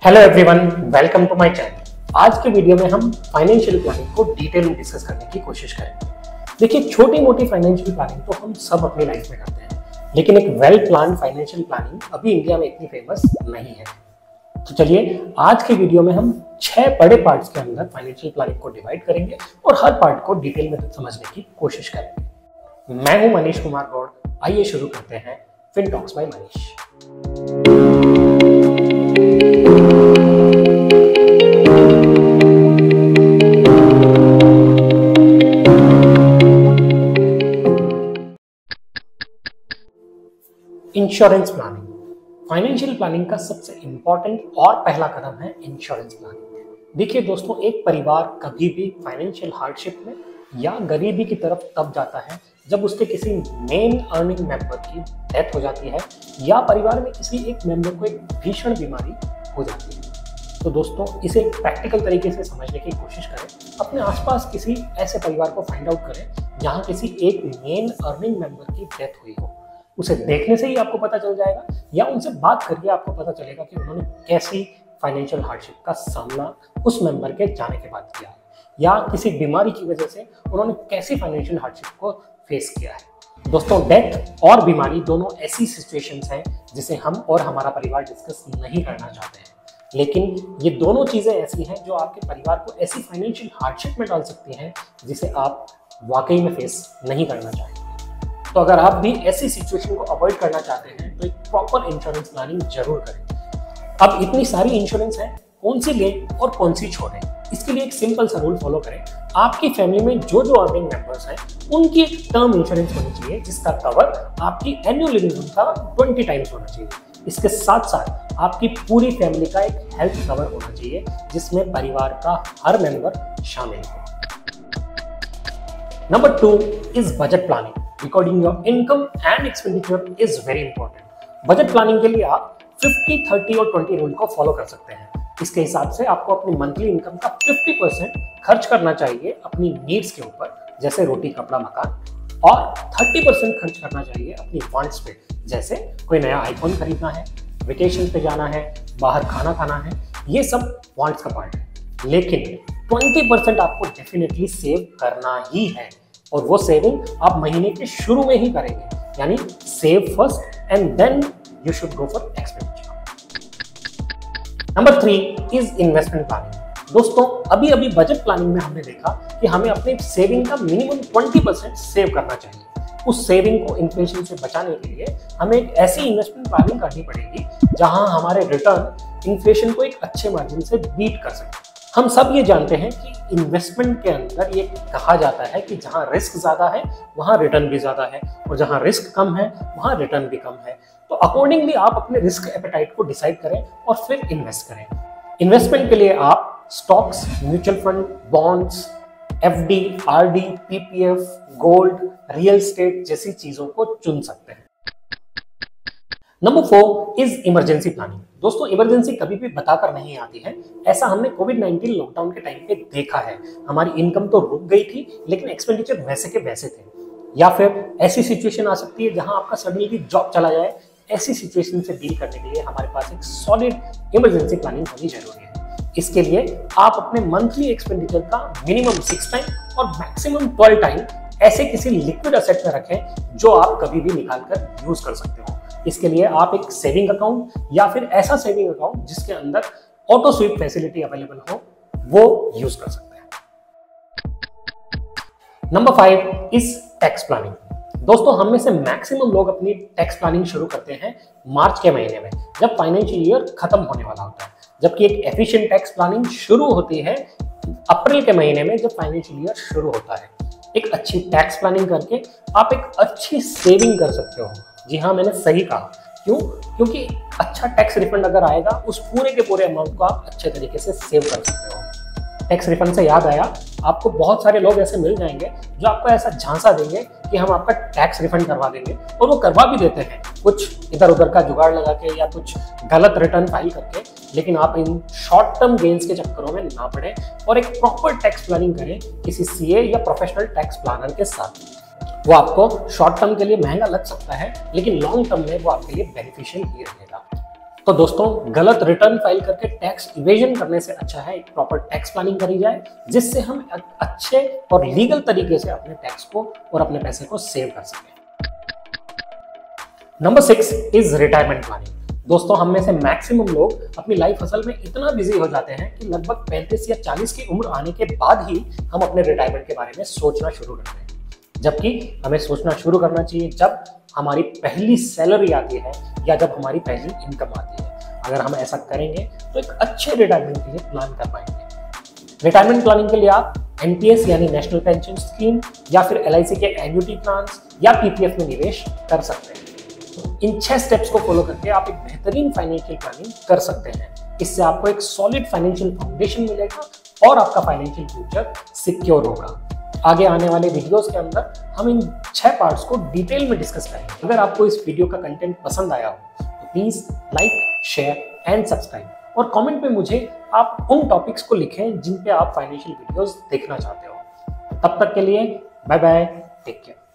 Hello everyone, welcome to my channel. आज के video में हम फाइनेंशियल प्लानिंग को डिटेल में डिस्कस करने की कोशिश करेंगे। देखिए, छोटी मोटी फाइनेंशियल प्लानिंग तो हम सब अपनी लाइफ में करते हैं, लेकिन एक वेल प्लान फाइनेंशियल प्लानिंग अभी इंडिया में इतनी फेमस नहीं है। तो चलिए, आज के वीडियो में हम 6 बड़े पार्ट्स के अंदर फाइनेंशियल प्लानिंग को डिवाइड करेंगे और हर पार्ट को डिटेल में समझने की कोशिश करेंगे। मैं हूं मनीष कुमार गौड़। आइए शुरू करते हैं fin talks by Manish. Insurance planning financial planning का सबसे इंपॉर्टेंट और पहला कदम है इंश्योरेंस प्लानिंग। देखिए दोस्तों, एक परिवार कभी भी फाइनेंशियल हार्डशिप में या गरीबी की तरफ तब जाता है जब उसके किसी मेन अर्निंग मेंबर की डेथ हो जाती है या परिवार में किसी एक मेंबर को एक भीषण बीमारी हो जाती है। तो दोस्तों, इसे प्रैक्टिकल तरीके से समझने की कोशिश करें। अपने आसपास किसी ऐसे परिवार को फाइंड आउट करें जहां किसी एक मेन अर्निंग मेंबर की डेथ हुई हो। उसे देखने से ही आपको पता चल जाएगा या उनसे बात करके आपको पता चलेगा कि उन्होंने कैसी फाइनेंशियल हार्डशिप का सामना उस मेंबर के जाने के बाद किया है या किसी बीमारी की वजह से उन्होंने कैसी फाइनेंशियल हार्डशिप को फेस किया है। दोस्तों, डेथ और बीमारी दोनों ऐसी सिचुएशंस हैं जिसे हम और हमारा परिवार डिस्कस नहीं करना चाहते हैं, लेकिन ये दोनों चीजें ऐसी हैं जो आपके परिवार को ऐसी फाइनेंशियल हार्डशिप में डाल सकती हैं जिसे आप वाकई में फेस नहीं करना चाहेंगे। तो अगर आप भी ऐसी सिचुएशन को अवॉइड करना चाहते हैं तो एक प्रॉपर इंश्योरेंस प्लानिंग जरूर करें। अब इतनी सारी इंश्योरेंस है, कौन सी लें और कौन सी छोड़ें, इसके लिए एक सिंपल सा रूल फॉलो करें। आपकी फैमिली में जो अर्निंग मेंबर्स हैं उनकी एक टर्म इंश्योरेंस होनी चाहिए जिसका कवर आपकी एनुअल इनकम का 20 टाइम्स होना चाहिए। इसके साथ साथ आपकी पूरी फैमिली का एक हेल्थ कवर होना चाहिए जिसमें परिवार का हर मेंबर शामिल हो। Number 2 is budget planning. Recording your income and expenditure is very important. Budget planning के लिए आप 50, 30 और 20 रूल को फॉलो कर सकते हैं। इसके हिसाब से आपको अपनी मंथली इनकम का 50% खर्च करना चाहिए अपनी नीड्स के ऊपर, जैसे रोटी कपड़ा मकान, और 30% खर्च करना चाहिए अपनी वांट्स पे, जैसे कोई नया आईफोन खरीदना है, वेकेशन पे जाना है, बाहर खाना खाना है। ये सब वांट्स का पार्ट है। लेकिन 20% आपको डेफिनेटली सेव करना ही है, और वो सेविंग आप महीने के शुरू में ही करेंगे, यानी save first and then you should go for expenditure. Number 3 is investment planning. दोस्तों, अभी अभी बजट प्लानिंग में हमने देखा कि हमें अपने सेविंग का मिनिमम 20% सेव करना चाहिए। उस सेविंग को इन्फ्लेशन से बचाने के लिए हमें एक ऐसी इन्वेस्टमेंट प्लानिंग करनी पड़ेगी जहां हमारे रिटर्न इन्फ्लेशन को एक अच्छे मार्जिन से बीट कर सके। हम सब ये जानते हैं कि इन्वेस्टमेंट के अंदर ये कहा जाता है कि जहां रिस्क ज्यादा है वहां रिटर्न भी ज्यादा है, और जहां रिस्क कम है वहां रिटर्न भी कम है। तो अकॉर्डिंगली आप अपने रिस्क एपेटाइट को डिसाइड करें और फिर इन्वेस्ट करें। इन्वेस्टमेंट के लिए आप stocks, mutual fund, bonds, FD, RD, PPF, gold, real estate जैसी चीजों को चुन सकते हैं। Number 4 is emergency planning. दोस्तों, इमरजेंसी कभी भी बताकर नहीं आती है। ऐसा हमने कोविड-19 लॉकडाउन के टाइम पे देखा है। हमारी इनकम तो रुक गई थी, लेकिन एक्सपेंडिचर वैसे के वैसे थे। या फिर ऐसी सिचुएशन आ सकती है जहां आपका सडनली जॉब चला जाए। ऐसी सिचुएशन से डील करने के लिए हमारे पास एक सॉलिड इमरजेंसी प्लानिंग होनी जरूरी है। इसके लिए आप अपने मंथली एक्सपेंडिचर का मिनिमम 6 टाइम और मैक्सिमम 12 टाइम ऐसे किसी लिक्विड असेट में रखें जो आप कभी भी निकाल कर यूज कर सकते हो। इसके लिए आप एक सेविंग अकाउंट या फिर ऐसा सेविंग अकाउंट जिसके अंदर ऑटो स्वीप फैसिलिटी अवेलेबल हो, वो यूज कर सकते हैं। Number 5 is tax planning. दोस्तों, हम में से मैक्सिमम लोग अपनी टैक्स प्लानिंग शुरू करते हैं मार्च के महीने में, जब फाइनेंशियल ईयर खत्म होने वाला होता है, जबकि एक एफिशिएंट टैक्स प्लानिंग शुरू होती है अप्रैल के महीने में, जब फाइनेंशियल ईयर शुरू होता है। एक अच्छी टैक्स प्लानिंग करके आप एक अच्छी सेविंग कर सकते हो। जी हाँ, मैंने सही कहा। क्यों? क्योंकि अच्छा टैक्स रिफंड अगर आएगा, उस पूरे के पूरे अमाउंट को आप अच्छे तरीके से सेव कर सकते हो। टैक्स रिफंड से याद आया, आपको बहुत सारे लोग ऐसे मिल जाएंगे जो आपको ऐसा झांसा देंगे कि हम आपका टैक्स रिफंड करवा देंगे, और वो करवा भी देते हैं, कुछ इधर उधर का जुगाड़ लगा के या कुछ गलत रिटर्न फाइल करके। लेकिन आप इन शॉर्ट टर्म गेन्स के चक्करों में ना पड़े और एक प्रॉपर टैक्स प्लानिंग करें किसी सीए या प्रोफेशनल टैक्स प्लानर के साथ। वो आपको शॉर्ट टर्म के लिए महंगा लग सकता है, लेकिन लॉन्ग टर्म में वो आपके लिए बेनिफिशियल ही रहेगा। तो दोस्तों, गलत रिटर्न फाइल करके टैक्स इवेजन करने से अच्छा है एक प्रॉपर टैक्स प्लानिंग करी जाए, जिससे हम अच्छे और लीगल तरीके से अपने टैक्स को और अपने पैसे को सेव कर सकें। Number 6 is retirement planning. दोस्तों, हम में से मैक्सिमम लोग अपनी लाइफ असल में इतना बिजी हो जाते हैं कि लगभग 35 या 40 की उम्र आने के बाद ही हम अपने रिटायरमेंट के बारे में सोचना शुरू करते हैं, जबकि हमें सोचना शुरू करना चाहिए जब हमारी पहली सैलरी आती है या जब हमारी पहली इनकम आती है। अगर हम ऐसा करेंगे तो एक अच्छे रिटायरमेंट के लिए प्लान कर पाएंगे। रिटायरमेंट प्लानिंग के लिए आप एनपीएस यानी नेशनल पेंशन स्कीम या फिर एलआईसी के एन्युटी प्लान्स या पीपीएफ में निवेश कर सकते हैं। इन 6 स्टेप्स को फॉलो करके आप एक बेहतरीन फाइनेंशियल प्लानिंग कर सकते हैं। इससे आपको एक सॉलिड फाइनेंशियल फाउंडेशन मिलेगा और आपका फाइनेंशियल फ्यूचर सिक्योर होगा। आगे आने वाले वीडियोस के अंदर हम इन 6 पार्ट्स को डिटेल में डिस्कस करेंगे। अगर आपको इस वीडियो का कंटेंट पसंद आया हो तो please like, share and subscribe और कमेंट में मुझे आप उन टॉपिक्स को लिखें जिन पे आप फाइनेंशियल वीडियोस देखना चाहते हो। तब तक के लिए बाय बाय, टेक केयर।